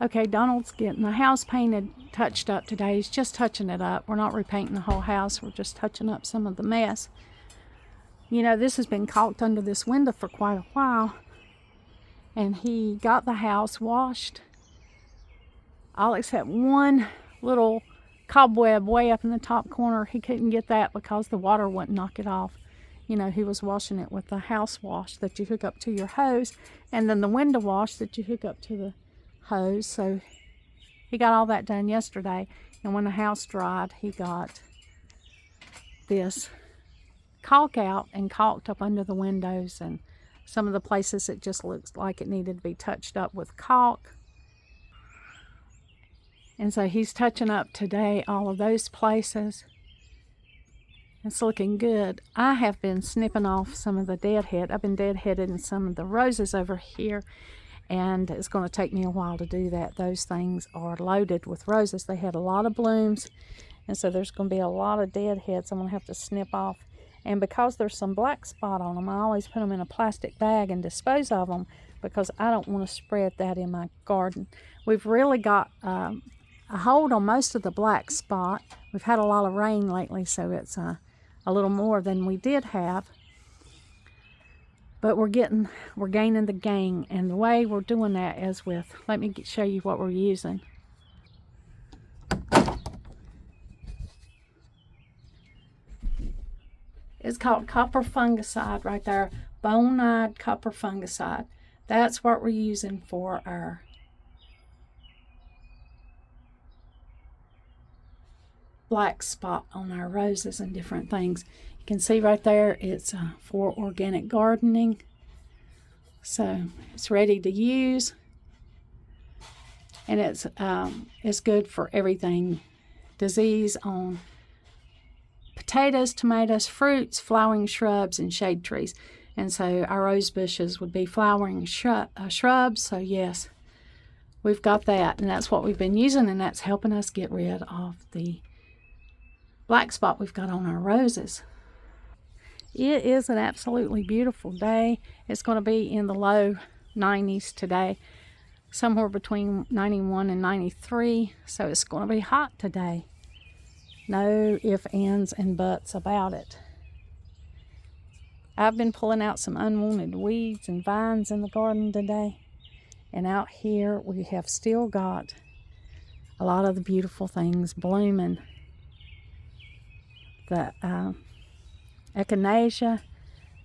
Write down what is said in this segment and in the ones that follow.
Okay, Donald's getting the house painted, touched up today. He's just touching it up. We're not repainting the whole house. We're just touching up some of the mess. You know, this has been caulked under this window for quite a while. And he got the house washed, all except one little cobweb way up in the top corner. He couldn't get that because the water wouldn't knock it off. You know, he was washing it with the house wash that you hook up to your hose, and then the window wash that you hook up to the hose. So he got all that done yesterday, and when the house dried, he got this caulk out and caulked up under the windows, and some of the places it just looks like it needed to be touched up with caulk. And so he's touching up today all of those places. It's looking good. I have been snipping off some of the deadhead. I've been deadheading some of the roses over here, and it's going to take me a while to do that. Those things are loaded with roses. They had a lot of blooms, and so there's going to be a lot of deadheads I'm going to have to snip off. And because there's some black spot on them, I always put them in a plastic bag and dispose of them because I don't want to spread that in my garden. We've really got a hold on most of the black spot. We've had a lot of rain lately, so it's a little more than we did have. But we're gaining the gain, and the way we're doing that is with, let me show you what we're using. It's called copper fungicide right there, bonide copper fungicide. That's what we're using for our black spot on our roses and different things. You can see right there, it's for organic gardening. So it's ready to use, and it's good for everything. Disease on potatoes, tomatoes, fruits, flowering shrubs, and shade trees. And so our rose bushes would be flowering shrubs. So yes, we've got that, and that's what we've been using, and that's helping us get rid of the black spot we've got on our roses. It is an absolutely beautiful day. It's going to be in the low 90s today, somewhere between 91 and 93. So it's going to be hot today. No ifs, ands, and buts about it. I've been pulling out some unwanted weeds and vines in the garden today. And out here we have still got a lot of the beautiful things blooming. The echinacea,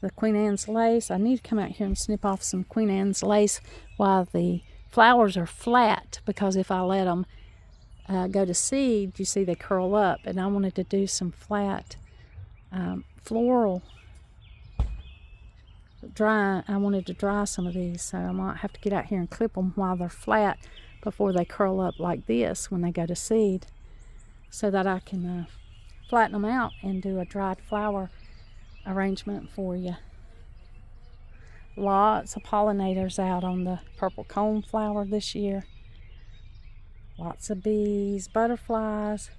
the Queen Anne's lace. I need to come out here and snip off some Queen Anne's lace while the flowers are flat, because if I let them go to seed, you see they curl up, and I wanted to do some flat floral dry. I wanted to dry some of these, so I might have to get out here and clip them while they're flat before they curl up like this when they go to seed, so that I can flatten them out and do a dried flower arrangement for you. Lots of pollinators out on the purple coneflower this year. Lots of bees, butterflies.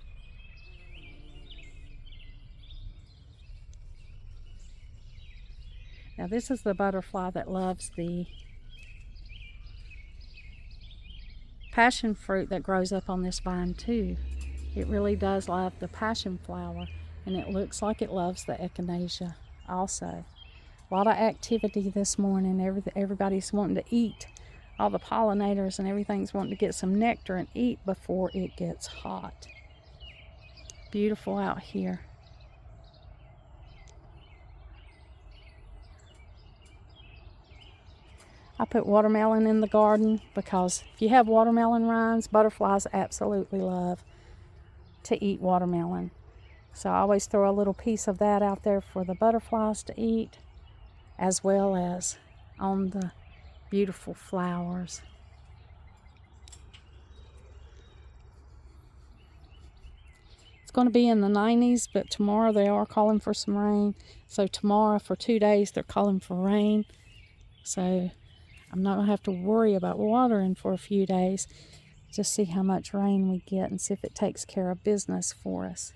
Now this is the butterfly that loves the passion fruit that grows up on this vine too. It really does love the passion flower, and it looks like it loves the echinacea also. A lot of activity this morning. Everybody's wanting to eat. All the pollinators and everything's wanting to get some nectar and eat before it gets hot. Beautiful out here. I put watermelon in the garden because if you have watermelon rinds, butterflies absolutely love to eat watermelon. So I always throw a little piece of that out there for the butterflies to eat, as well as on the beautiful flowers. It's going to be in the 90s, but tomorrow they are calling for some rain. So tomorrow for 2 days they're calling for rain. So I'm not going to have to worry about watering for a few days. Just see how much rain we get and see if it takes care of business for us.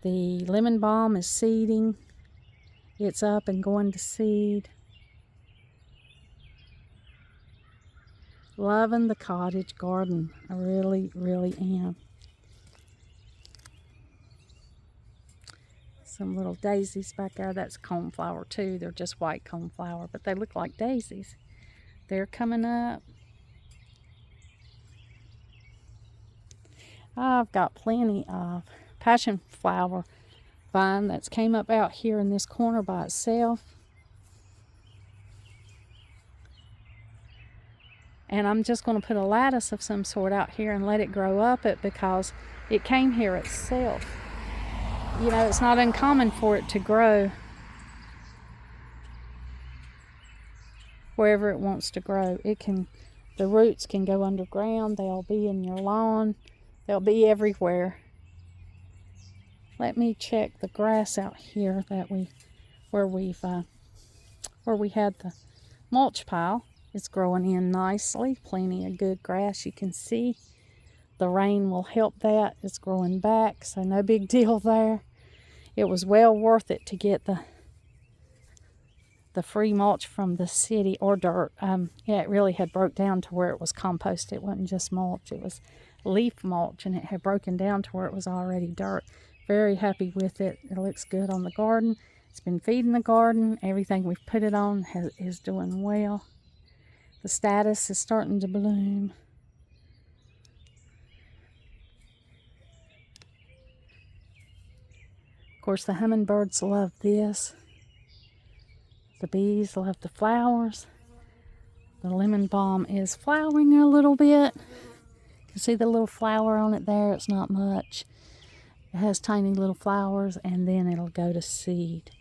The lemon balm is seeding. It's up and going to seed. Loving the cottage garden. I really, really am. Some little daisies back there. That's coneflower too. They're just white coneflower, but they look like daisies. They're coming up. I've got plenty of passion flower vine that's came up out here in this corner by itself. And I'm just going to put a lattice of some sort out here and let it grow up it because it came here itself. You know, it's not uncommon for it to grow wherever it wants to grow. The roots can go underground. They'll be in your lawn. They'll be everywhere. Let me check the grass out here where we had the mulch pile. It's growing in nicely. Plenty of good grass, you can see. The rain will help that. It's growing back, so no big deal there. It was well worth it to get the free mulch from the city, or dirt. Yeah, it really had broke down to where it was compost. It wasn't just mulch. It was leaf mulch, and it had broken down to where it was already dirt. Very happy with it. It looks good on the garden. It's been feeding the garden. Everything we've put it on is doing well. The status is starting to bloom. Of course, the hummingbirds love this. The bees love the flowers. The lemon balm is flowering a little bit. You can see the little flower on it there. It's not much. It has tiny little flowers, and then it'll go to seed.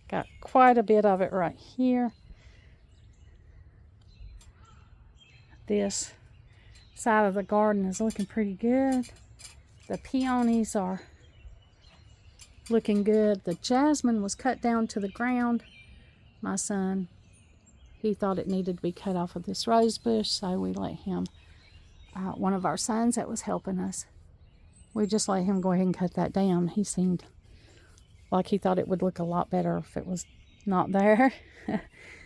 Got quite a bit of it right here. This side of the garden is looking pretty good. The peonies are looking good. The jasmine was cut down to the ground. My son, he thought it needed to be cut off of this rose bush, so we let him, one of our sons that was helping us, we just let him go ahead and cut that down. He seemed like he thought it would look a lot better if it was not there.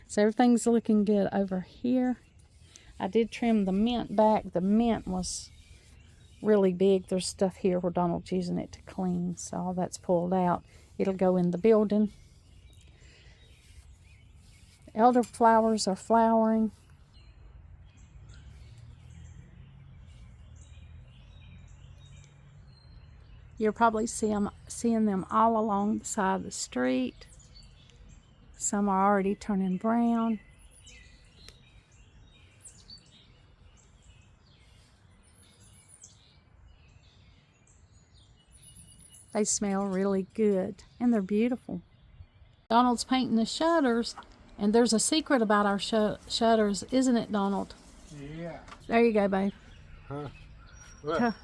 So everything's looking good over here. I did trim the mint back. The mint was really big. There's stuff here where Donald's using it to clean, so all that's pulled out. It'll go in the building. Elderflowers are flowering. You'll probably seeing them all along the side of the street. Some are already turning brown. They smell really good, and they're beautiful. Donald's painting the shutters, and there's a secret about our shutters, isn't it, Donald? Yeah. There you go, babe. Huh?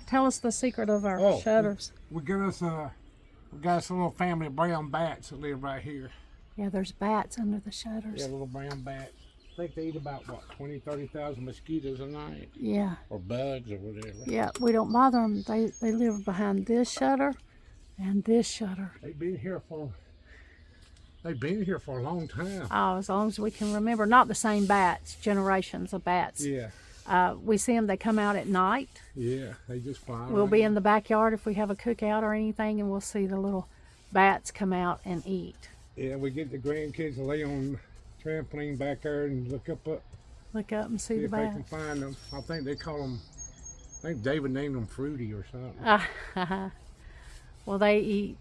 Tell us the secret of our shutters. We got us a little family of brown bats that live right here. Yeah, there's bats under the shutters. Yeah, little brown bats. I think they eat about, 30,000 mosquitoes a night. Yeah. Or bugs or whatever. Yeah, we don't bother them. They live behind this shutter and this shutter. They've been here for a long time. Oh, as long as we can remember. Not the same bats, generations of bats. Yeah. We see them, they come out at night. Yeah, they just fly We'll around. be in the backyard if we have a cookout or anything, and we'll see the little bats come out and eat. Yeah, we get the grandkids to lay on the trampoline back there and look up and see the if they can bats. find them. I think they call them, I think David named them Fruity or something. Well, they eat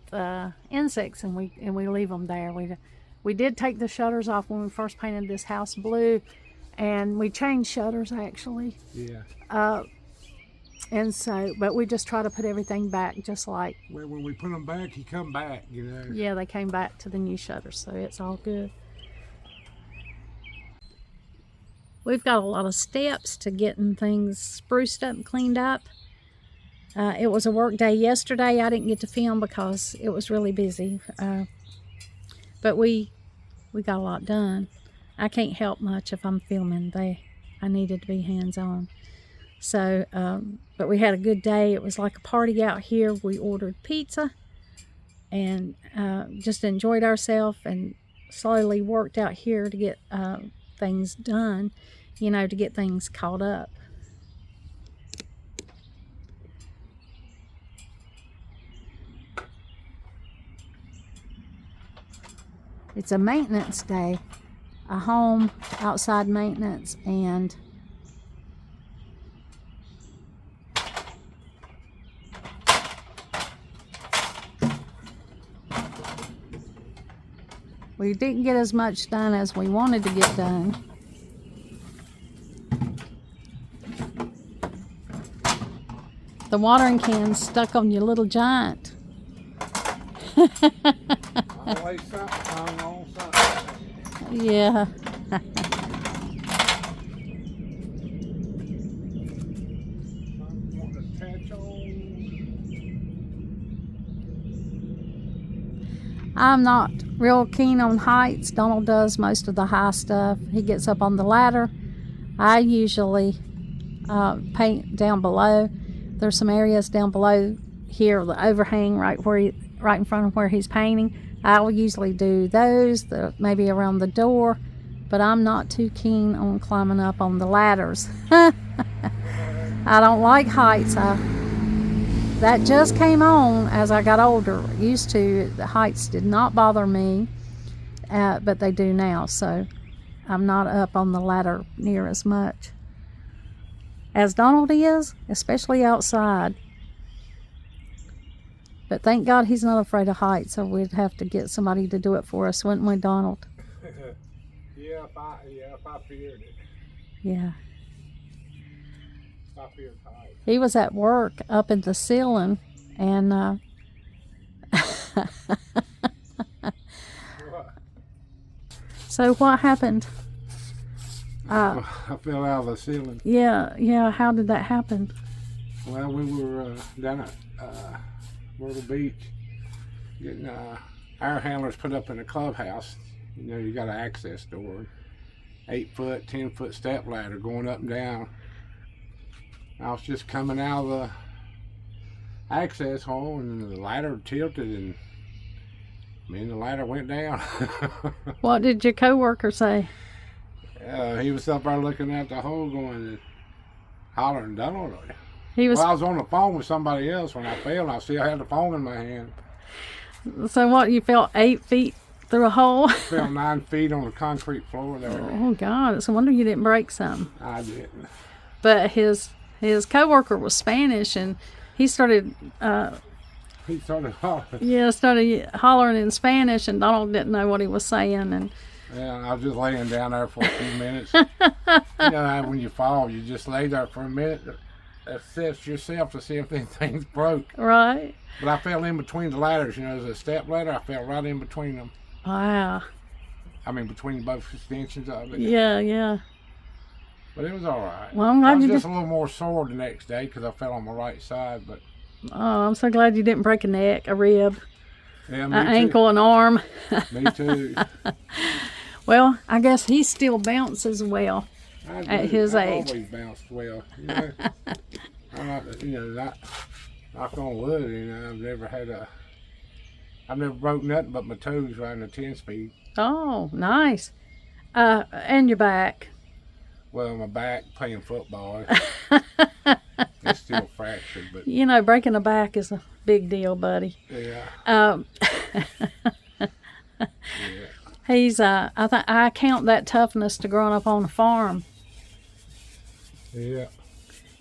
insects, and we leave them there. We did take the shutters off when we first painted this house blue, and we changed shutters actually. Yeah. And so, but we just try to put everything back just like. Well, when we put them back, he come back, you know. Yeah, they came back to the new shutters, so it's all good. We've got a lot of steps to getting things spruced up and cleaned up. It was a work day yesterday. I didn't get to film because it was really busy. But we got a lot done. I can't help much if I'm filming. I needed to be hands-on. So, but we had a good day. It was like a party out here. We ordered pizza and just enjoyed ourselves and slowly worked out here to get things done, to get things caught up. It's a maintenance day, a home outside maintenance, and we didn't get as much done as we wanted to get done. The watering can's stuck on your little giant. Always something on something. Yeah. Want to catch on. I'm not real keen on heights. Donald does most of the high stuff. He gets up on the ladder. I usually paint down below. There's some areas down below here, the overhang right in front of where he's painting. I'll usually do those, maybe around the door, but I'm not too keen on climbing up on the ladders. I don't like heights. That just came on as I got older. Used to, the heights did not bother me, but they do now, so I'm not up on the ladder near as much as Donald is, especially outside. But thank God he's not afraid of heights, or we'd have to get somebody to do it for us, wouldn't we, Donald? Yeah, if I feared it. Yeah. I feared heights. He was at work up in the ceiling, and What? So what happened? I fell out of the ceiling. Yeah. How did that happen? Well, we were down at Myrtle Beach getting air handlers put up in the clubhouse. You got an access door, 8-foot, 10-foot step ladder going up and down. I was just coming out of the access hole, and the ladder tilted, and the ladder went down. What did your coworker say? He was up there looking at the hole, going, hollering, Donald. He was. Well, I was on the phone with somebody else when I fell, and I still had the phone in my hand. So what? You fell 8 feet through a hole? I fell 9 feet on the concrete floor there. Oh God! It's a wonder you didn't break something. I didn't. But his coworker was Spanish, and he started. He started hollering. Yeah, started hollering in Spanish, and Donald didn't know what he was saying, and. Yeah, I was just laying down there for a few minutes. When you fall, you just lay there for a minute, assess yourself to see if anything's broke. Right. But I fell in between the ladders. There's a step ladder. I fell right in between them. Wow. Between both extensions of it. Yeah. But it was all right. Well, I'm glad I was you just a little more sore the next day because I fell on my right side. But oh, I'm so glad you didn't break a neck, a rib, yeah, an ankle, an arm. Me too. Well, I guess he still bounces well at his age. I've always bounced well. I'm not, knock on wood, I've never broke nothing but my toes riding a 10-speed. Oh, nice. And your back. Well, my back playing football, it's still fractured, but breaking a back is a big deal, buddy. Yeah. Yeah. He's I count that toughness to growing up on a farm. Yeah.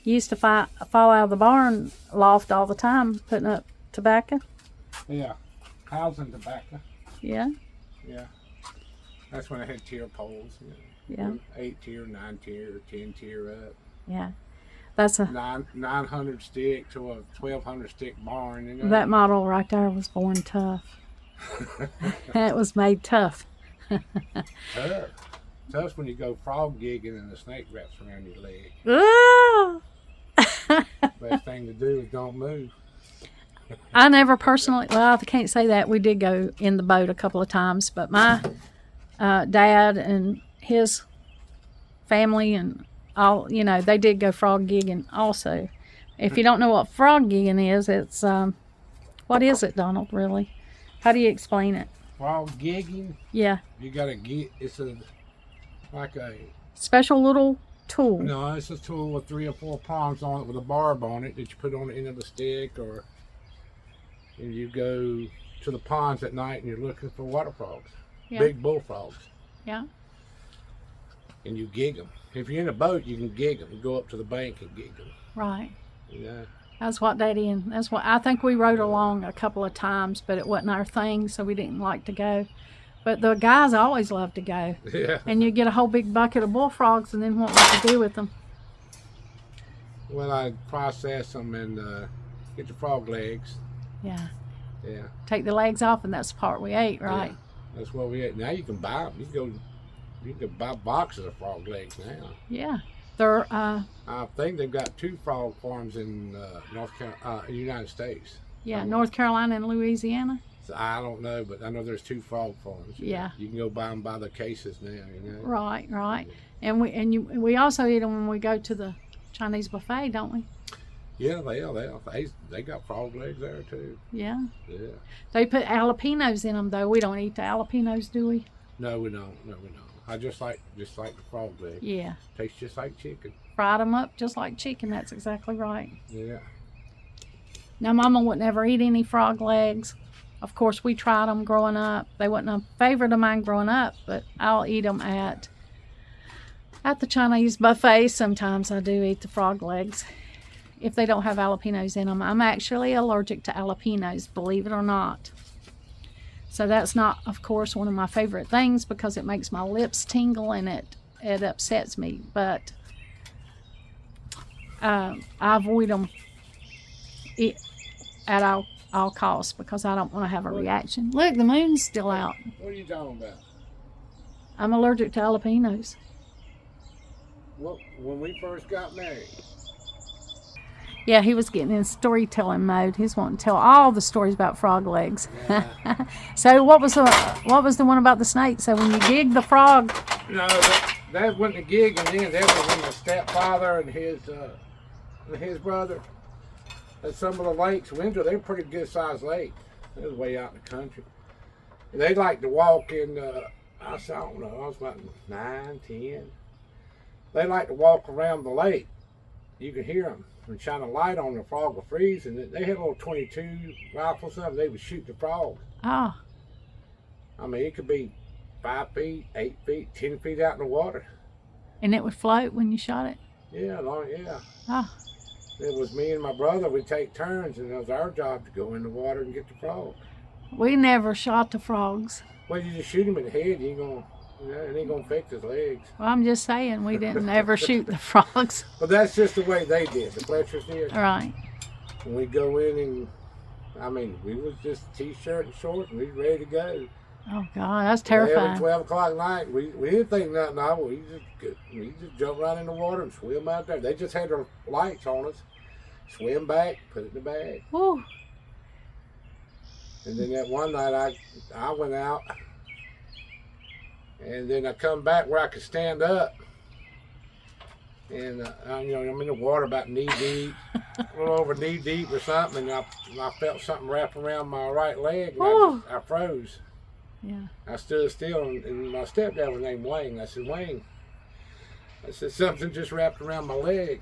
You used to fall out of the barn loft all the time, putting up tobacco. Yeah. Housing tobacco. Yeah. Yeah. That's when I had tier poles. Yeah. 8 tier, 9 tier, 10 tier up. Yeah. That's a 900 stick to a 1200 stick barn. That model right there was born tough. That was made tough. Tough when you go frog gigging and the snake wraps around your leg. Ah! Best thing to do is don't move. I never personally, well, I can't say that. We did go in the boat a couple of times, but my dad and his family and all, they did go frog gigging also. If you don't know what frog gigging is, it's, what is it, Donald, really? How do you explain it? frog gigging, Yeah. you gotta get, like a, Special little tool. no, it's a tool with 3 or 4 prongs on it with a barb on it that you put on the end of the stick, and you go to the ponds at night and you're looking for water frogs, Yeah. big bullfrogs. Yeah. And you gig them. If you're in a boat, you can gig them. You go up to the bank and gig them. Right. Yeah. That's what Daddy and that's what I think we rode along a couple of times, but it wasn't our thing, so we didn't like to go. But the guys always love to go. Yeah. And you get a whole big bucket of bullfrogs, and then what would you do with them? Well, I process them and get the frog legs. Yeah. Yeah. Take the legs off, and that's the part we ate, right? Yeah. That's what we ate. Now you can buy them. You can buy boxes of frog legs now. Yeah. They're I think they've got 2 frog farms in United States. yeah, North Carolina and Louisiana. So I don't know, but I know there's 2 frog farms. Yeah. You can go buy them by the cases now. You know. Right, right. And we also eat them when we go to the Chinese buffet, don't we? Yeah, they got frog legs there too. Yeah. Yeah. They put jalapenos in them, though. We don't eat the jalapenos, do we? No, we don't. No, we don't. I just like the frog leg. Yeah. Tastes just like chicken. Fried them up just like chicken. That's exactly right. Yeah. Now, Mama would never eat any frog legs. Of course, we tried them growing up. They wasn't a favorite of mine growing up, but I'll eat them at the Chinese buffet. Sometimes I do eat the frog legs if they don't have jalapenos in them. I'm actually allergic to jalapenos, believe it or not. So that's not, of course, one of my favorite things because it makes my lips tingle and it upsets me. But I avoid them at all costs because I don't want to have a reaction. Look, the moon's still out. What are you talking about? I'm allergic to jalapenos. Well, when we first got married. Yeah, he was getting in storytelling mode. He's wanting to tell all the stories about frog legs. Yeah. So what was the one about the snake? So when you gig the frog, No, that wasn't a gig, and then that was when my stepfather and his brother. And some of the lakes, Windsor, they were pretty good sized lakes. It was way out in the country. They like to walk in. I don't know. I was about 9, 10. They like to walk around the lake. You could hear them and shine a light on the frog would freeze, and they had a little 22 rifles. Something they would shoot the frog. oh, I mean, it could be 5 feet, 8 feet, 10 feet out in the water. and it would float when you shot it. Yeah, yeah. Oh, It was me and my brother. We'd take turns, and it was our job to go in the water and get the frog. we never shot the frogs. Well, you just shoot him in the head. It ain't gonna fix his legs. Well, I'm just saying we didn't ever shoot the frogs. But that's just the way they did. The Fletchers did. Right. And we go in, and I mean, we was just t-shirt and shorts, and we was ready to go. Oh God, that's Every terrifying. 12 o'clock at night, we didn't think nothing of it. We just jumped right in the water and swim out there. They just had their lights on us. Swim back, put it in the bag. Woo. And then that one night I went out, and then I come back where I could stand up. And I'm in the water about knee deep, a little over knee deep or something, and I felt something wrap around my right leg, and I froze. Yeah. I stood still, and my stepdad was named Wayne. I said, Wayne, something just wrapped around my leg.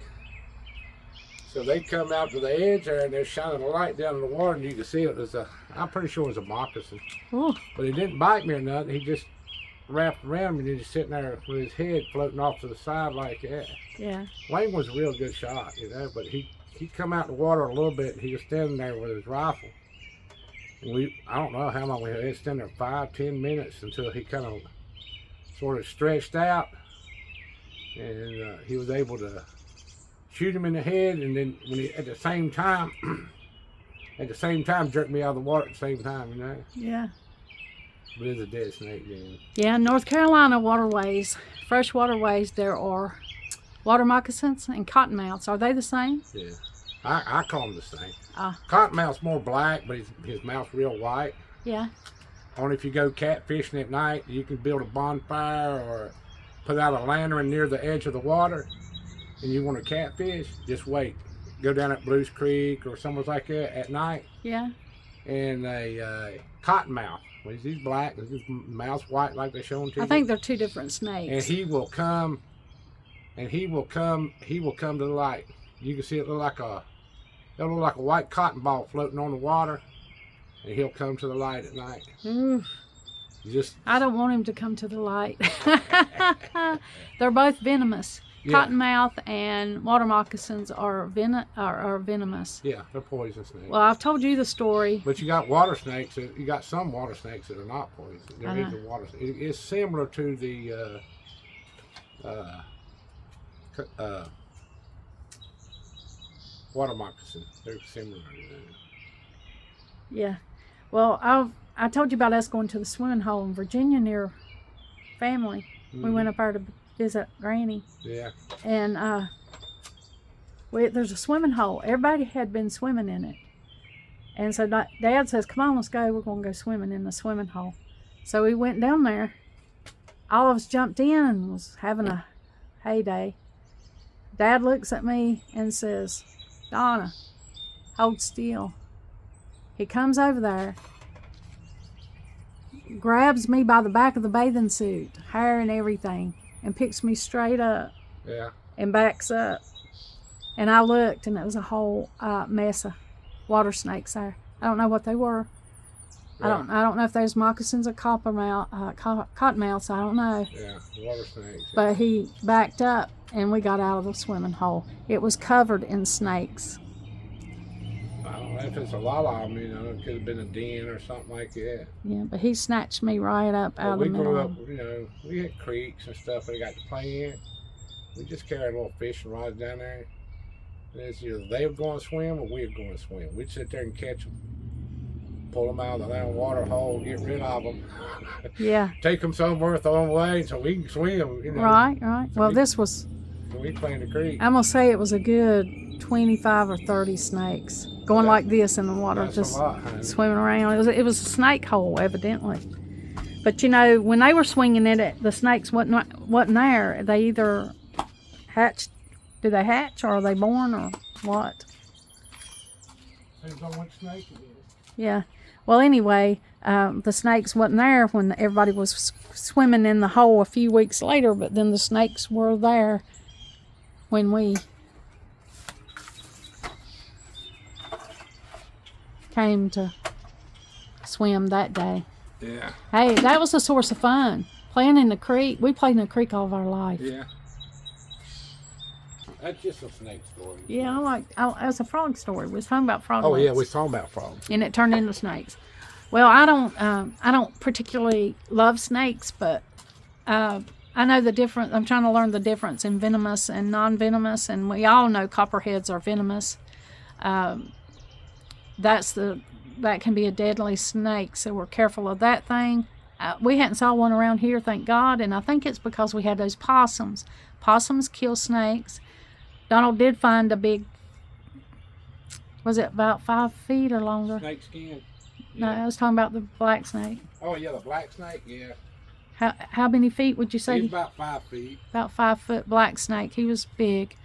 So they come out to the edge there, and they're shining a light down in the water, and you can see it was I'm pretty sure it was a moccasin. Ooh. But he didn't bite me or nothing. He just wrapped around me, and he's sitting there with his head floating off to the side like that. Yeah. Wayne was a real good shot, but he come out in the water a little bit, and he was standing there with his rifle. And I don't know how long we had. Standing there 5-10 minutes until he kind of sort of stretched out, and he was able to shoot him in the head, and then when he at the same time jerked me out of the water at the same time, Yeah. But it's a dead snake then. Yeah, North Carolina waterways, fresh waterways, there are water moccasins and cottonmouths. Are they the same? Yeah, I call them the same. Ah. Cottonmouth's more black, but his mouth's real white. Yeah. Only if you go catfishing at night, you can build a bonfire or put out a lantern near the edge of the water, and you want to catfish, just wait. Go down at Blues Creek or somewhere like that at night, Yeah. and a cottonmouth He's black. His mouth's white like they're showing to you. I think they're two different snakes. And he will come. He will come to the light. You can see it'll look like a white cotton ball floating on the water, and he'll come to the light at night. Oof. I don't want him to come to the light. They're both venomous. Yeah. Cottonmouth and water moccasins are venomous. Yeah, they're poison snakes. Well, I've told you the story. But you got water snakes. You got some water snakes that are not poison. There is a water. It's similar to the water moccasin. They're similar to that. Yeah. Well, I told you about us going to the swimming hole in Virginia near family. Mm-hmm. We went up there to visit Granny. Yeah. And there's a swimming hole. Everybody had been swimming in it. And so Dad says, come on, let's go. We're going to go swimming in the swimming hole. So we went down there. All of us jumped in and was having a heyday. Dad looks at me and says, Donna, hold still. He comes over there, grabs me by the back of the bathing suit, hair and everything, and picks me straight up. Yeah. And backs up. And I looked, and it was a whole mess of water snakes there. I don't know what they were. Yeah. I don't know if there's moccasins or cottonmouths. I don't know. Yeah, water snakes. Yeah. But he backed up, and we got out of the swimming hole. It was covered in snakes. I don't know if it's a lot of them, it could have been a den or something like that. Yeah, but he snatched me right up out of the middle. We grew up, we had creeks and stuff we got to play in. We just carried little fishing rods down there. And it's either they were going to swim or we were going to swim. We'd sit there and catch them, pull them out of the damn water hole, get rid of them. Yeah. Take them somewhere, throw them away so we can swim. Right. So well, this was... So we play in the creek. I'm going to say it was a good 25 or 30 snakes going like this in the water, just swimming around. It was a snake hole, evidently. But when they were swinging in it, the snakes wasn't there. They either hatched. Do they hatch, or are they born, or what? Depends on which snake it is. Yeah. Well, anyway, the snakes wasn't there when everybody was swimming in the hole a few weeks later, but then the snakes were there when we came to swim that day. Yeah. Hey, that was a source of fun. Playing in the creek. We played in the creek all of our life. Yeah. That's just a snake story. Yeah, it was a frog story. We was talking about frogs. Oh yeah, we was talking about frogs. And it turned into snakes. Well, I don't particularly love snakes, but I know the difference. I'm trying to learn the difference in venomous and non-venomous, and we all know copperheads are venomous. That can be a deadly snake, so we're careful of that thing. We hadn't saw one around here, thank God, and I think it's because we had those possums. Possums kill snakes. Donald did find a big, was it about 5 feet or longer? Snake skin. Yeah. No, I was talking about the black snake. Oh yeah, the black snake, yeah. How many feet would you say? He's about 5 feet. About 5 foot black snake. He was big.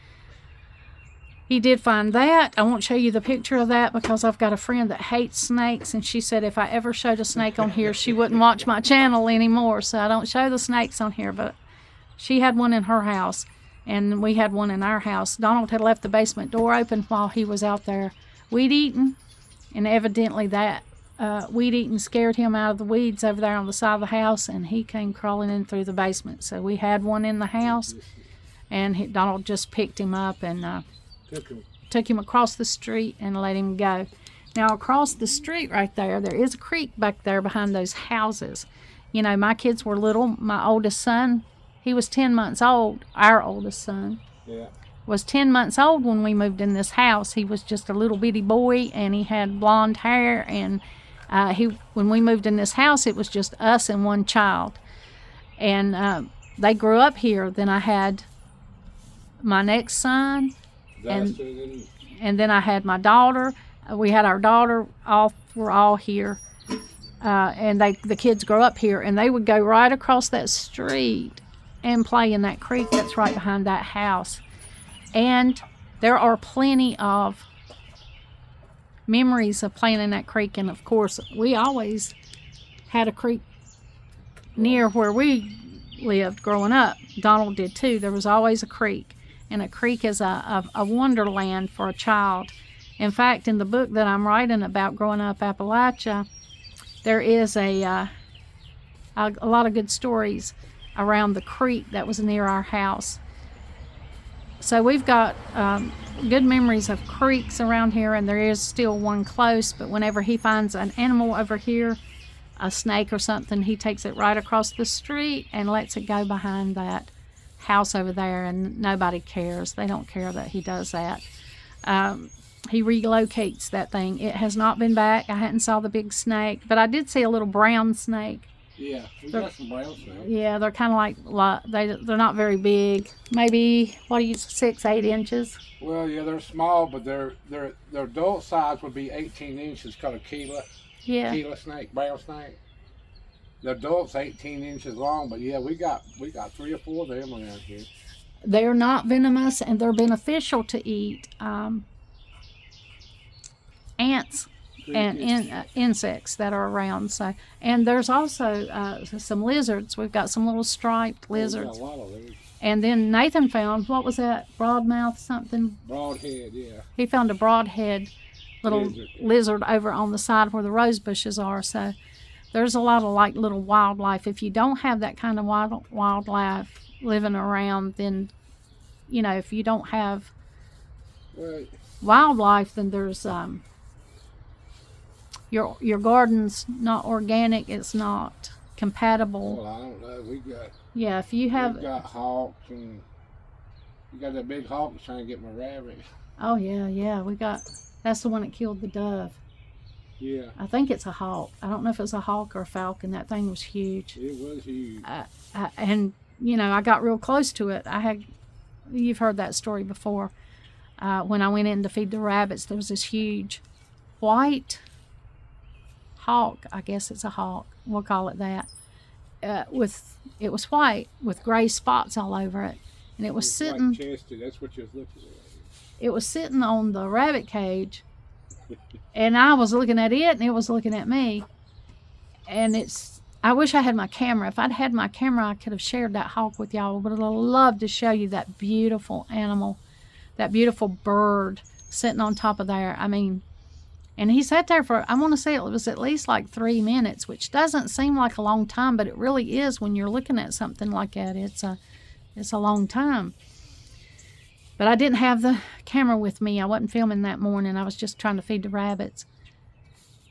He did find that. I won't show you the picture of that because I've got a friend that hates snakes, and she said if I ever showed a snake on here, she wouldn't watch my channel anymore. So I don't show the snakes on here, but she had one in her house, and we had one in our house. Donald had left the basement door open while he was out there weed eating, and evidently that weed eating scared him out of the weeds over there on the side of the house, and he came crawling in through the basement. So we had one in the house, and Donald just picked him up and took him across the street and let him go. Now across the street right there is a creek back there behind those houses. My kids were little. My oldest son, he was 10 months old. Our oldest son was 10 months old when we moved in this house. He was just a little bitty boy, and he had blonde hair, and when we moved in this house, it was just us and one child. And they grew up here. Then I had my next son, and then I had my daughter. We had our daughter. We're all here, and the kids grew up here, and they would go right across that street and play in that creek that's right behind that house. And there are plenty of memories of playing in that creek, and of course we always had a creek near where we lived growing up. Donald did too. There was always a creek, and a creek is a wonderland for a child. In fact, in the book that I'm writing about growing up Appalachia, there is a lot of good stories around the creek that was near our house. So we've got good memories of creeks around here, and there is still one close, but whenever he finds an animal over here, a snake or something, he takes it right across the street and lets it go behind that house over there, and nobody cares. They don't care that he does that. He relocates that thing. It has not been back. I hadn't saw the big snake, but I did see a little brown snake. Yeah, we got some brown snakes. Yeah, they're kind of like they're not very big. Maybe 6-8 inches. Well, yeah, they're small, but their adult size would be 18 inches. Called a Gila snake, brown snake. The adult's 18 inches long, but yeah, we got 3 or 4 of them around here. They're not venomous, and they're beneficial to eat. Ants and insects that are around. So, and there's also some lizards. We've got some little striped lizards. We've got a lot of those. And then Nathan found, what was that? Broadmouth something? Broadhead, yeah. He found a broadhead little lizard over on the side where the rose bushes are. So there's a lot of like little wildlife. If you don't have that kind of wildlife living around, then, you know, if you don't have wildlife, then there's your garden's not organic. It's not compatible. Well, I don't know. We've got hawks, and you got that big hawk trying to get my rabbit. Oh yeah. That's the one that killed the dove. Yeah. I think it's a hawk. I don't know if it's a hawk or a falcon. That thing was huge. It was huge. And you know, I got real close to it. You've heard that story before. When I went in to feed the rabbits, there was this huge white hawk. I guess it's a hawk. We'll call it that. It was white with gray spots all over it, and it was sitting. White-chested. That's what you're looking at. It was sitting on the rabbit cage, and I was looking at it, and it was looking at me. And I wish I had my camera. If I'd had my camera, I could have shared that hawk with y'all. But I'd love to show you that beautiful animal, that beautiful bird sitting on top of there. I mean, and he sat there for, I want to say it was at least like 3 minutes, which doesn't seem like a long time, but it really is when you're looking at something like that. It's a long time. But I didn't have the camera with me. I wasn't filming that morning. I was just trying to feed the rabbits.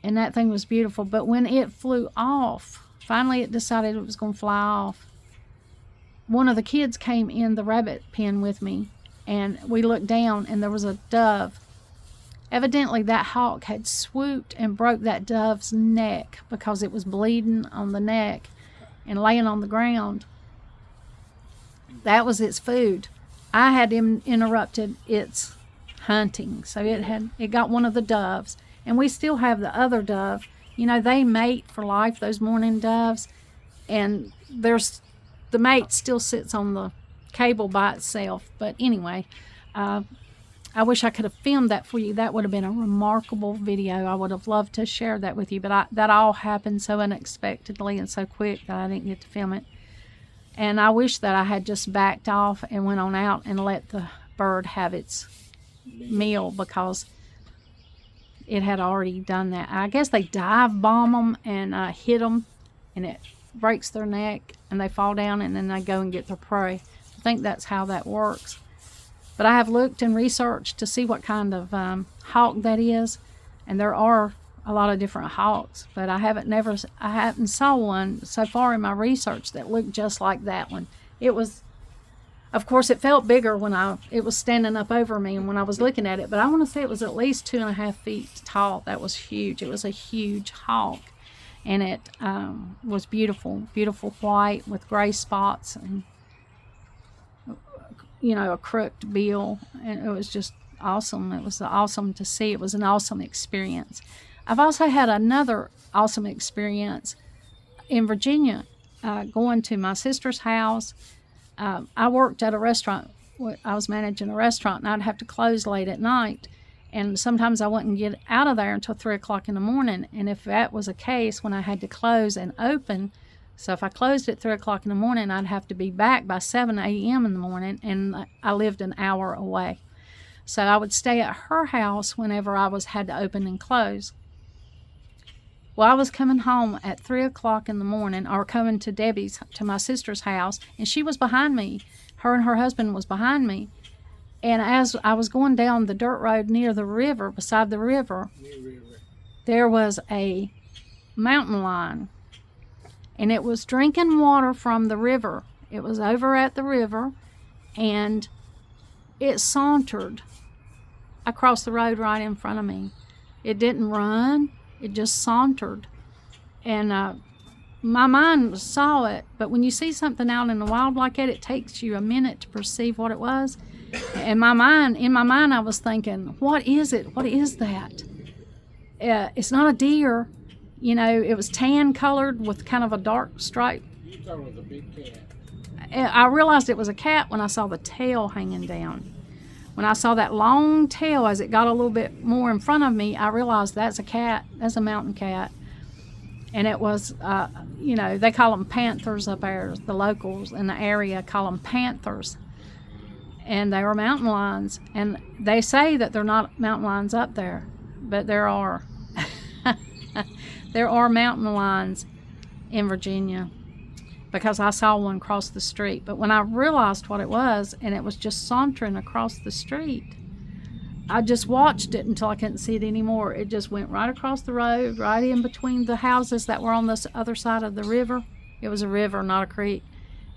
And that thing was beautiful. But when it flew off, finally it decided it was going to fly off. One of the kids came in the rabbit pen with me, and we looked down, and there was a dove. Evidently that hawk had swooped and broke that dove's neck because it was bleeding on the neck and laying on the ground. That was its food. I had interrupted its hunting, so it got one of the doves, and we still have the other dove. You know, they mate for life, those mourning doves, and the mate still sits on the cable by itself. But anyway, I wish I could have filmed that for you. That would have been a remarkable video. I would have loved to share that with you, but that all happened so unexpectedly and so quick that I didn't get to film it. And I wish that I had just backed off and went on out and let the bird have its meal, because it had already done that. I guess they dive bomb them and hit them, and it breaks their neck, and they fall down, and then they go and get their prey. I think that's how that works. But I have looked and researched to see what kind of hawk that is, and there are a lot of different hawks, but I haven't saw one so far in my research that looked just like that one. It was, of course, it felt bigger when it was standing up over me and when I was looking at it, but I want to say it was at least 2.5 feet tall. That was huge. It was a huge hawk, and it was beautiful, beautiful white with gray spots and, you know, a crooked bill, and it was just awesome. It was awesome to see. It was an awesome experience. I've also had another awesome experience in Virginia, going to my sister's house. I worked at a restaurant. I was managing a restaurant, and I'd have to close late at night. And sometimes I wouldn't get out of there until 3 o'clock in the morning. And if that was a case when I had to close and open, so if I closed at 3 o'clock in the morning, I'd have to be back by 7 a.m. in the morning, and I lived an hour away. So I would stay at her house whenever I had to open and close. Well, I was coming home at 3 o'clock in the morning, or coming to my sister's house, and she was behind me. Her and her husband was behind me. And as I was going down the dirt road near the river, beside the river, there was a mountain lion. And it was drinking water from the river. It was over at the river, and it sauntered across the road right in front of me. It didn't run, it just sauntered. And my mind saw it, but when you see something out in the wild like that, it takes you a minute to perceive what it was. In my mind, I was thinking, what is it? What is that? It's not a deer. You know, it was tan colored with kind of a dark stripe. You thought it was a big cat. I realized it was a cat when I saw the tail hanging down. When I saw that long tail, as it got a little bit more in front of me, I realized that's a cat. That's a mountain cat. And it was, you know, they call them panthers up there. The locals in the area call them panthers. And they were mountain lions. And they say that they're not mountain lions up there, but there are. There are mountain lions in Virginia, because I saw one cross the street. But when I realized what it was, and it was just sauntering across the street, I just watched it until I couldn't see it anymore. It just went right across the road, right in between the houses that were on this other side of the river. It was a river, not a creek.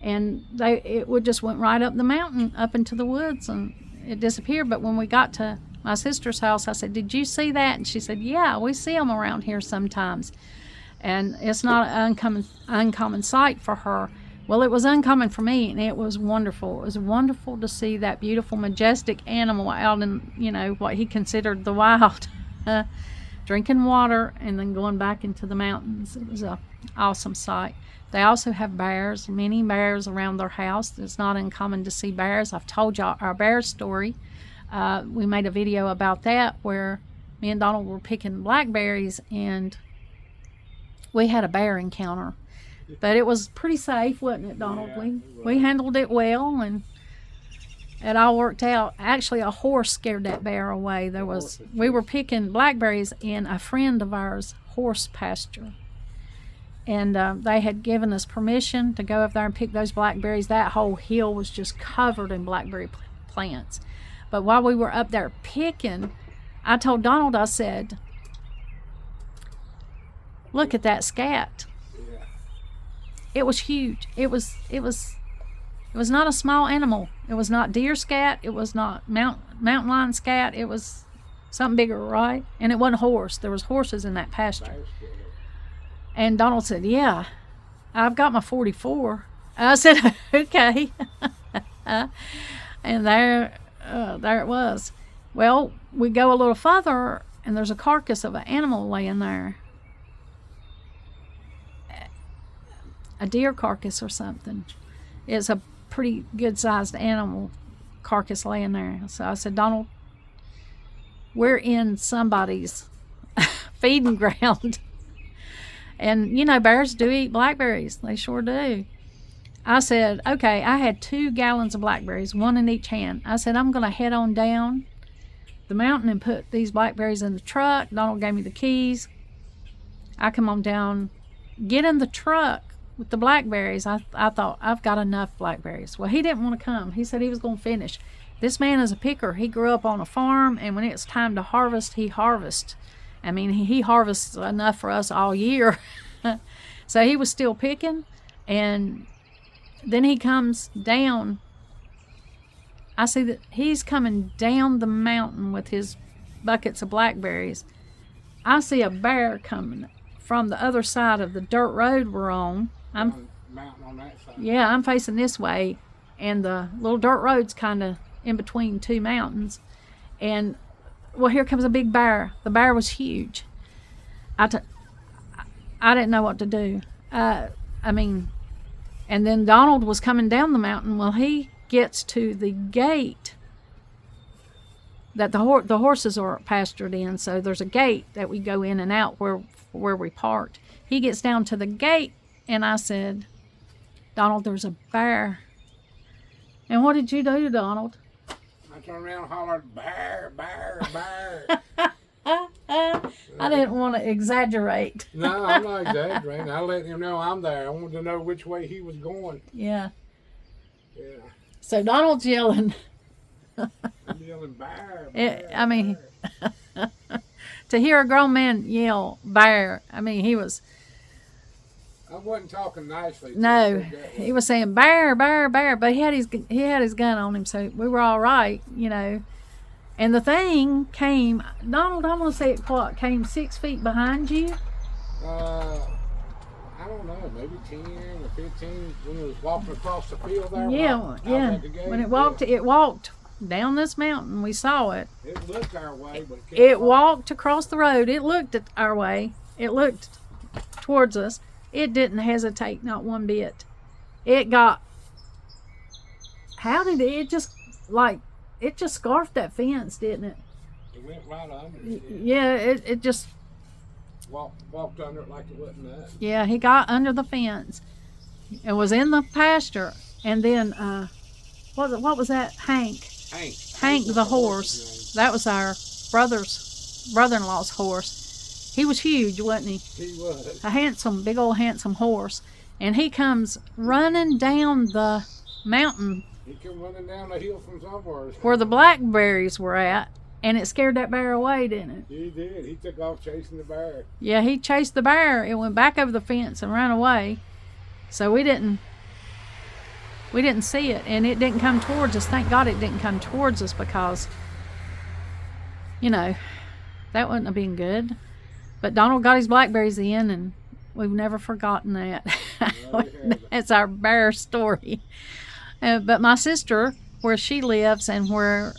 And it just went right up the mountain, up into the woods, and it disappeared. But when we got to my sister's house, I said, "Did you see that?" And she said, "Yeah, we see them around here sometimes." And it's not an uncommon sight for her. Well, it was uncommon for me, and it was wonderful. It was wonderful to see that beautiful, majestic animal out in, you know, what he considered the wild, drinking water and then going back into the mountains. It was an awesome sight. They also have bears, many bears around their house. It's not uncommon to see bears. I've told y'all our bear story. We made a video about that where me and Donald were picking blackberries, and we had a bear encounter. But it was pretty safe, wasn't it, Donald? Yeah, we handled it well, and it all worked out. Actually, a horse scared that bear away. We were picking blackberries in a friend of ours' horse pasture. And they had given us permission to go up there and pick those blackberries. That whole hill was just covered in blackberry plants. But while we were up there picking, I told Donald, I said, "Look at that scat." Yeah. It was huge. It was not a small animal. It was not deer scat. It was not mountain lion scat. It was something bigger, right? And it wasn't a horse. There was horses in that pasture. And Donald said, "Yeah, I've got my 44. I said, "Okay." And there it was. Well, we go a little further, and there's a carcass of an animal laying there. A deer carcass or something. It's a pretty good-sized animal carcass laying there. So I said, "Donald, we're in somebody's feeding ground." And, you know, bears do eat blackberries. They sure do. I said, okay, I had 2 gallons of blackberries, one in each hand. I said, I'm going to head on down the mountain and put these blackberries in the truck. Donald gave me the keys. I come on down, get in the truck with the blackberries. I thought, I've got enough blackberries. Well, he didn't want to come. He said he was going to finish. This man is a picker. He grew up on a farm, and when it's time to harvest, he harvests. I mean, he harvests enough for us all year. So he was still picking, and then he comes down. I see that he's coming down the mountain with his buckets of blackberries. I see a bear coming from the other side of the dirt road we're on. Mountain on that side. Yeah, I'm facing this way, and the little dirt road's kind of in between 2 mountains. And well, here comes a big bear. The bear was huge. I didn't know what to do. I mean, and then Donald was coming down the mountain. Well, he gets to the gate that the horses are pastured in. So there's a gate that we go in and out where we parked. He gets down to the gate, and I said, Donald, there's a bear. And what did you do, Donald? I turned around and hollered, bear, bear, bear. I didn't want to exaggerate. No, I'm not exaggerating. I let him know I'm there. I wanted to know which way he was going. Yeah. Yeah. So Donald's yelling. I'm yelling, bear, bear, I mean, to hear a grown man yell bear, I mean, he was. I wasn't talking nicely. No, he was saying bear, bear, bear, but he had his gun on him, so we were all right, you know. And the thing came, Donald, I'm gonna say it came 6 feet behind you. I don't know, maybe 10 or 15 when it was walking across the field there. Yeah, yeah. At the gate. When it walked down this mountain. We saw it. It looked our way, but it walked across the road. It looked at our way. It looked towards us. It didn't hesitate, not one bit. It got. How did it just scarfed that fence, didn't it? It went right under it. Yeah, it just walked under it like it wasn't that. Yeah, he got under the fence. It was in the pasture, and then what was that? Hank the horse. That was our brother-in-law's horse. He was huge, wasn't he? He was. A big old handsome horse. And he comes running down the mountain. He came running down the hill from somewhere. Where the blackberries were at. And it scared that bear away, didn't it? He did. He took off chasing the bear. Yeah, he chased the bear. It went back over the fence and ran away. So we didn't see it. And it didn't come towards us. Thank God it didn't come towards us, because, you know, that wouldn't have been good. But Donald got his blackberries in, and we've never forgotten that. That's our bear story. But my sister, where she lives and where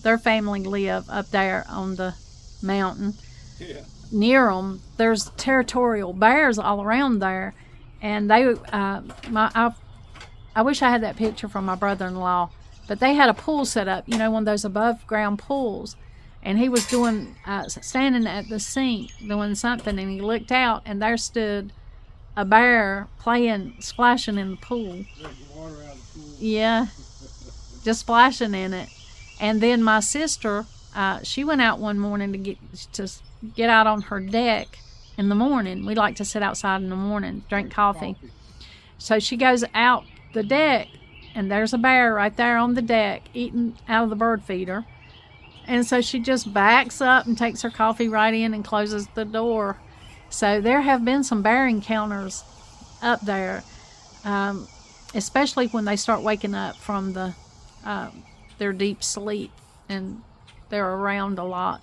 their family live up there on the mountain, near them, there's territorial bears all around there. And they, I wish I had that picture from my brother-in-law, but they had a pool set up, you know, one of those above-ground pools. And he was standing at the sink doing something, and he looked out, and there stood a bear splashing in the pool. Water out of the pool. Yeah, just splashing in it. And then my sister, she went out one morning to get out on her deck in the morning. We like to sit outside in the morning, drink coffee. So she goes out the deck, and there's a bear right there on the deck eating out of the bird feeder. And so she just backs up and takes her coffee right in and closes the door. So there have been some bear encounters up there, especially when they start waking up from their deep sleep, and they're around a lot.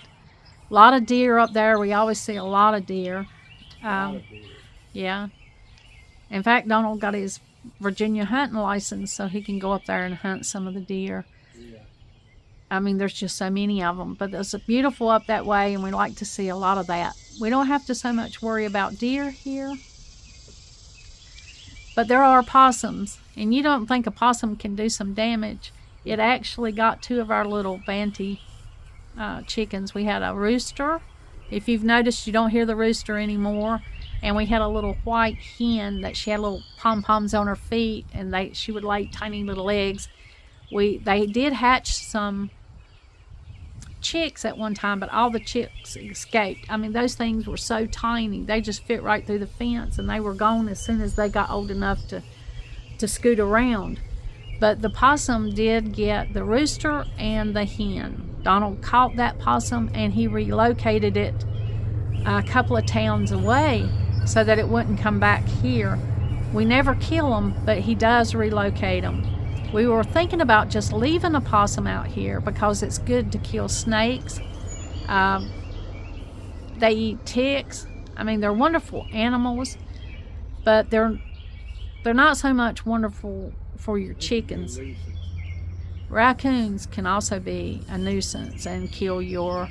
A lot of deer up there. We always see a lot of deer. Yeah. In fact, Donald got his Virginia hunting license so he can go up there and hunt some of the deer. I mean, there's just so many of them, but it's beautiful up that way, and we like to see a lot of that. We don't have to so much worry about deer here, but there are possums, and you don't think a possum can do some damage. It actually got 2 of our little banty chickens. We had a rooster. If you've noticed, you don't hear the rooster anymore. And we had a little white hen that she had little pom-poms on her feet, and she would lay tiny little eggs. They did hatch some chicks at one time, but all the chicks escaped. I mean, those things were so tiny, they just fit right through the fence, and they were gone as soon as they got old enough to scoot around. But the possum did get the rooster and the hen. Donald caught that possum, and he relocated it a couple of towns away so that it wouldn't come back here. We never kill them, but he does relocate them. We were thinking about just leaving a possum out here because it's good to kill snakes. They eat ticks. I mean, they're wonderful animals, but they're not so much wonderful for your chickens. Raccoons can also be a nuisance and kill your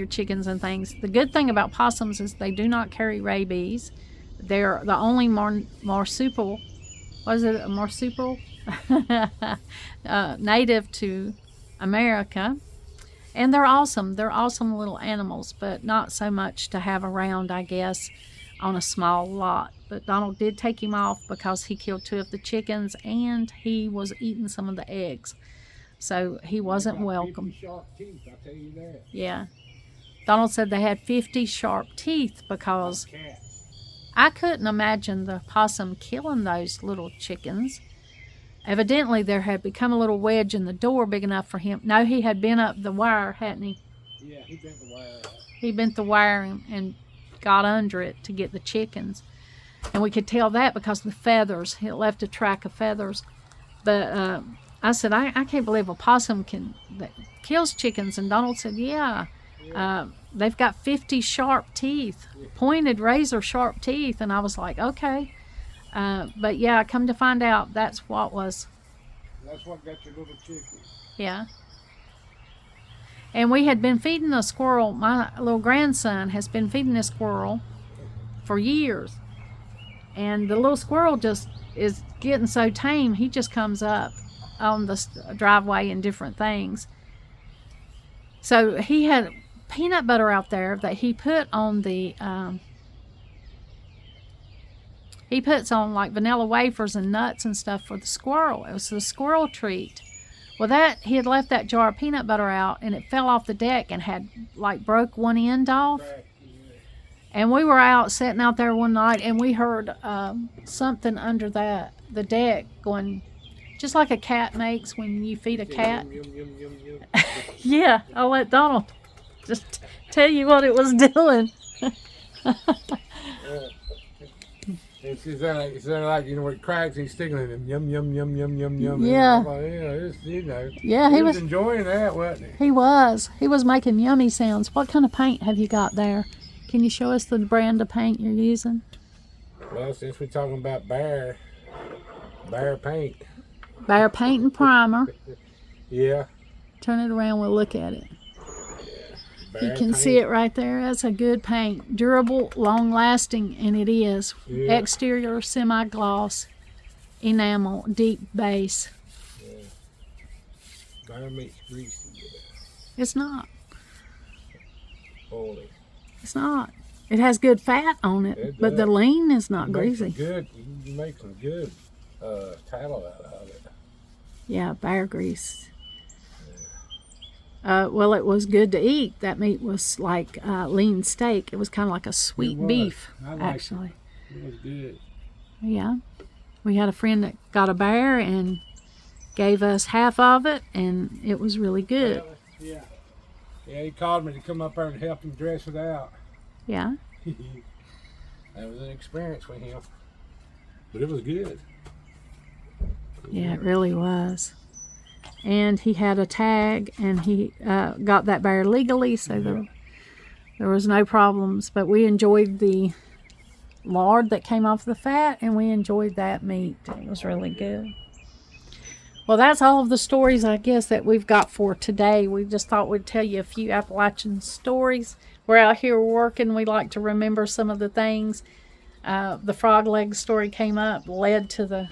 chickens and things. The good thing about possums is they do not carry rabies. They're the only marsupial was it a marsupial? Native to America. And they're awesome. They're awesome little animals, but not so much to have around, I guess, on a small lot. But Donald did take him off because he killed 2 of the chickens and he was eating some of the eggs. So he wasn't welcome. 50 sharp teeth, I tell you that. Yeah. Donald said they had 50 sharp teeth because Like cats. I couldn't imagine the possum killing those little chickens. Evidently, there had become a little wedge in the door big enough for him. No, he had bent up the wire, hadn't he? Yeah, he bent the wire out. He bent the wire and got under it to get the chickens. And we could tell that because of the feathers. It left a track of feathers. But I said, I can't believe a possum that kills chickens. And Donald said, yeah. They've got 50 sharp teeth, pointed razor sharp teeth. And I was like, okay. But yeah, come to find out, that's what got your little chicken. Yeah. And we had been feeding a squirrel. My little grandson has been feeding a squirrel for years. And the little squirrel just is getting so tame, he just comes up on the driveway and different things. So he had peanut butter out there that he put on the he puts on like vanilla wafers and nuts and stuff for the squirrel. It was the squirrel treat. Well, he had left that jar of peanut butter out and it fell off the deck and had like broke one end off. And we were out sitting out there one night and we heard something under the deck going just like a cat makes when you feed a cat. Yeah, I'll let Donald just tell you what it was doing. It's like, you know, it cracks and he's sticking in them, yum, yum, yum, yum, yum, yum. Yeah. Yeah, he was enjoying that, wasn't he? He was making yummy sounds. What kind of paint have you got there? Can you show us the brand of paint you're using? Well, since we're talking about Bear paint. Bear paint and primer. Yeah. Turn it around, we'll look at it. Bear You can paint. see it right there. That's a good paint. Durable, long-lasting, and it is. Yeah. Exterior, semi-gloss, enamel, deep base. Yeah. Bear meat's greasy. Yeah. It's not. Holy. It's not. It has good fat on it, It but the does. lean is not You greasy. can make some good tallow out of it. Yeah, bear grease. Well, it was good to eat. That meat was like lean steak. It was kind of like a sweet was. beef, I liked actually. It was good. Yeah. We had a friend that got a bear and gave us half of it, and it was really good. Well, yeah. Yeah, he called me to come up there and help him dress it out. Yeah. That was an experience with him. But it was good. Yeah, it really was. And he had a tag, and he got that bear legally, so there was no problems. But we enjoyed the lard that came off the fat, and we enjoyed that meat. It was really good. Well, that's all of the stories, I guess, that we've got for today. We just thought we'd tell you a few Appalachian stories. We're out here working. We like to remember some of the things. The frog leg story came up, led to the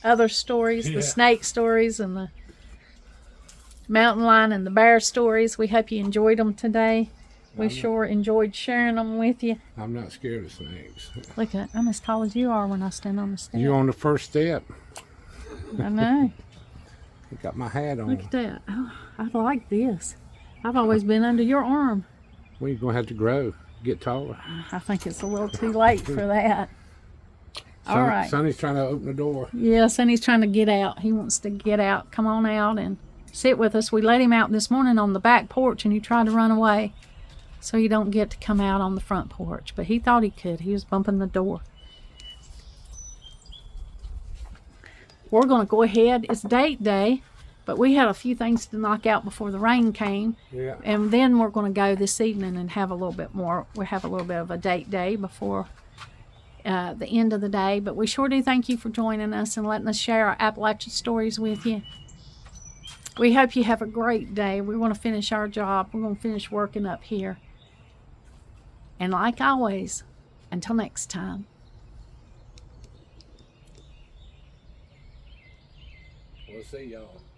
other stories, the snake stories, and the mountain lion and the bear stories. We hope you enjoyed them today. We sure enjoyed sharing them with you. I'm not scared of snakes. Look, I'm as tall as you are when I stand on the step. You on the first step. I know. I got my hat on. Look at that. Oh, I like this. I've always been under your arm. Well, you're going to have to grow, get taller. I think it's a little too late for that. All right. Sonny's trying to open the door. Yeah, Sonny's trying to get out. He wants to get out. Come on out and sit with us. We let him out this morning on the back porch, and he tried to run away. So he don't get to come out on the front porch. But he thought he could. He was bumping the door. We're going to go ahead. It's date day, but we had a few things to knock out before the rain came. Yeah. And then we're going to go this evening and have a little bit more. We'll have a little bit of a date day before the end of the day. But we sure do thank you for joining us and letting us share our Appalachian stories with you. We hope you have a great day. We want to finish our job. We're going to finish working up here. And like always, until next time. to see y'all.